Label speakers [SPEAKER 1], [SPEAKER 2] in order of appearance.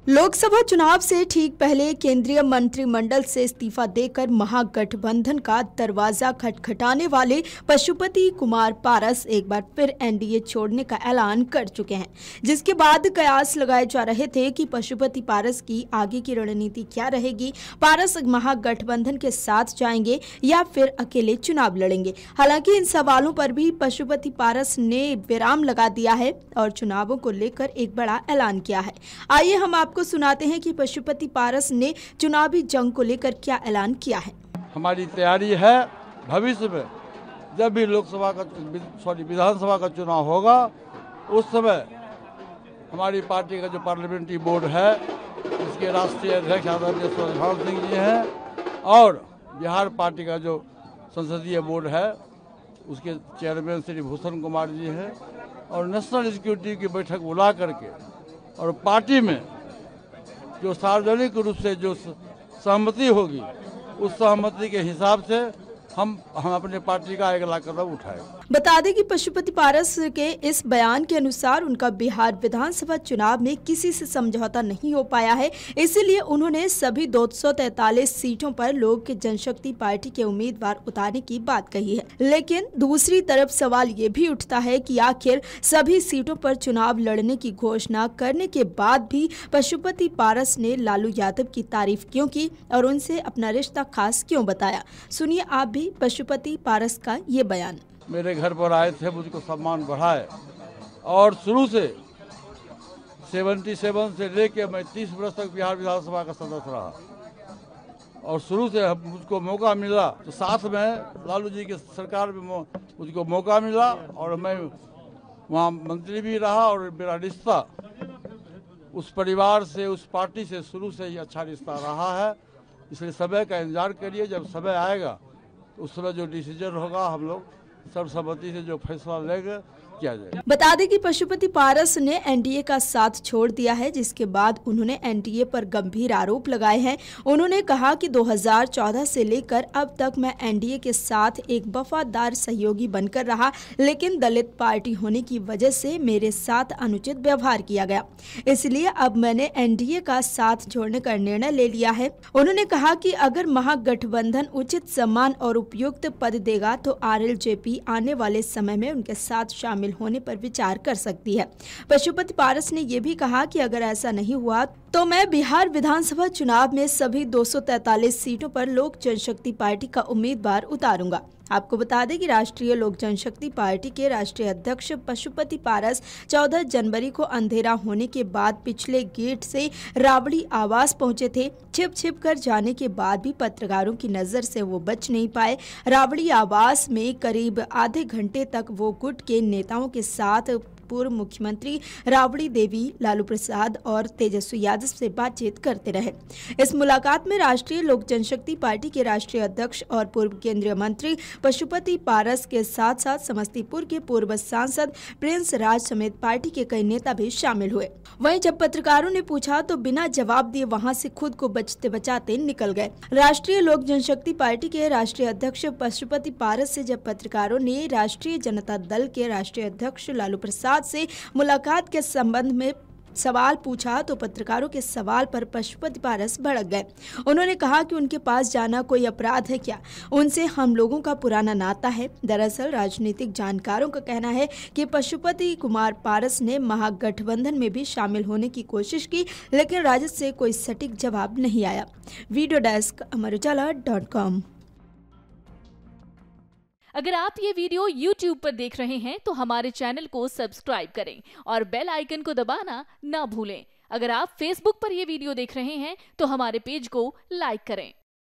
[SPEAKER 1] लोकसभा चुनाव से ठीक पहले केंद्रीय मंत्रिमंडल से इस्तीफा देकर महागठबंधन का दरवाजा खटखटाने वाले पशुपति कुमार पारस एक बार फिर एनडीए छोड़ने का ऐलान कर चुके हैं, जिसके बाद कयास लगाए जा रहे थे कि पशुपति पारस की आगे की रणनीति क्या रहेगी। पारस महागठबंधन के साथ जाएंगे या फिर अकेले चुनाव लड़ेंगे। हालांकि इन सवालों पर भी पशुपति पारस ने विराम लगा दिया है और चुनावों को लेकर एक बड़ा ऐलान किया है। आइए हम आपको सुनाते हैं कि पशुपति पारस ने चुनावी जंग को लेकर क्या ऐलान किया है।
[SPEAKER 2] हमारी तैयारी है भविष्य में जब भी विधानसभा का चुनाव होगा उस समय हमारी पार्टी का जो पार्लियामेंट्री बोर्ड है, इसके राष्ट्रीय अध्यक्ष आदरणीय सुभाष सिंह जी हैं और बिहार पार्टी का जो संसदीय बोर्ड है उसके चेयरमैन श्री भूषण कुमार जी हैं और नेशनल सिक्योरिटी की बैठक बुला करके और पार्टी में जो सार्वजनिक रूप से जो सहमति होगी उस सहमति के हिसाब से हम अपने पार्टी का अगला कदम उठाएंगे।
[SPEAKER 1] बता दें कि पशुपति पारस के इस बयान के अनुसार उनका बिहार विधानसभा चुनाव में किसी से समझौता नहीं हो पाया है, इसीलिए उन्होंने सभी 243 सीटों पर लोक जनशक्ति पार्टी के उम्मीदवार उतारने की बात कही है। लेकिन दूसरी तरफ सवाल ये भी उठता है कि आखिर सभी सीटों पर चुनाव लड़ने की घोषणा करने के बाद भी पशुपति पारस ने लालू यादव की तारीफ क्यों की और उनसे अपना रिश्ता खास क्यों बताया। सुनिए आप भी पशुपति पारस का ये बयान।
[SPEAKER 2] मेरे घर पर आए थे, मुझको सम्मान बढ़ाए और शुरू से 77 से लेके मैं 30 वर्ष तक बिहार विधानसभा का सदस्य रहा और शुरू से मुझको मौका मिला तो साथ में लालू जी की सरकार में मुझको मौका मिला और मैं वहाँ मंत्री भी रहा और मेरा रिश्ता उस परिवार से, उस पार्टी से शुरू से ही अच्छा रिश्ता रहा है। इसलिए समय का इंतजार करिए, जब समय आएगा तो उस समय जो डिसीजन होगा हम लोग सर्वसम्मति से जो फैसला लेंगे किया जाएगा।
[SPEAKER 1] बता दें कि पशुपति पारस ने एनडीए का साथ छोड़ दिया है, जिसके बाद उन्होंने एनडीए पर गंभीर आरोप लगाए हैं। उन्होंने कहा कि 2014 से लेकर अब तक मैं एनडीए के साथ एक वफादार सहयोगी बनकर रहा, लेकिन दलित पार्टी होने की वजह से मेरे साथ अनुचित व्यवहार किया गया, इसलिए अब मैंने एनडीए का साथ छोड़ने का निर्णय ले लिया है। उन्होंने कहा कि अगर महागठबंधन उचित सम्मान और उपयुक्त पद देगा तो आरएलजेपी आने वाले समय में उनके साथ शामिल होने पर विचार कर सकती है। पशुपति पारस ने यह भी कहा कि अगर ऐसा नहीं हुआ तो मैं बिहार विधानसभा चुनाव में सभी 243 सीटों पर लोक जनशक्ति पार्टी का उम्मीदवार उतारूंगा। आपको बता दें कि राष्ट्रीय लोक जनशक्ति पार्टी के राष्ट्रीय अध्यक्ष पशुपति पारस 14 जनवरी को अंधेरा होने के बाद पिछले गेट से राबड़ी आवास पहुंचे थे। छिप कर जाने के बाद भी पत्रकारों की नजर से वो बच नहीं पाए। राबड़ी आवास में करीब आधे घंटे तक वो गुट के नेताओं के साथ पूर्व मुख्यमंत्री राबड़ी देवी, लालू प्रसाद और तेजस्वी यादव से बातचीत करते रहे। इस मुलाकात में राष्ट्रीय लोक जनशक्ति पार्टी के राष्ट्रीय अध्यक्ष और पूर्व केंद्रीय मंत्री पशुपति पारस के साथ साथ समस्तीपुर के पूर्व सांसद प्रिंस राज समेत पार्टी के कई नेता भी शामिल हुए। वहीं जब पत्रकारों ने पूछा तो बिना जवाब दिए वहां से खुद को बचते बचाते निकल गए। राष्ट्रीय लोक जनशक्ति पार्टी के राष्ट्रीय अध्यक्ष पशुपति पारस से जब पत्रकारों ने राष्ट्रीय जनता दल के राष्ट्रीय अध्यक्ष लालू प्रसाद से मुलाकात के संबंध में सवाल पूछा तो पत्रकारों के सवाल पर पशुपति पारस भड़क गए। उन्होंने कहा कि उनके पास जाना कोई अपराध है क्या, उनसे हम लोगों का पुराना नाता है। दरअसल राजनीतिक जानकारों का कहना है कि पशुपति कुमार पारस ने महागठबंधन में भी शामिल होने की कोशिश की, लेकिन राजद से कोई सटीक जवाब नहीं आया। Video desk Amar Ujala dot com.
[SPEAKER 3] अगर आप ये वीडियो YouTube पर देख रहे हैं तो हमारे चैनल को सब्सक्राइब करें और बेल आइकन को दबाना ना भूलें। अगर आप Facebook पर ये वीडियो देख रहे हैं तो हमारे पेज को लाइक करें।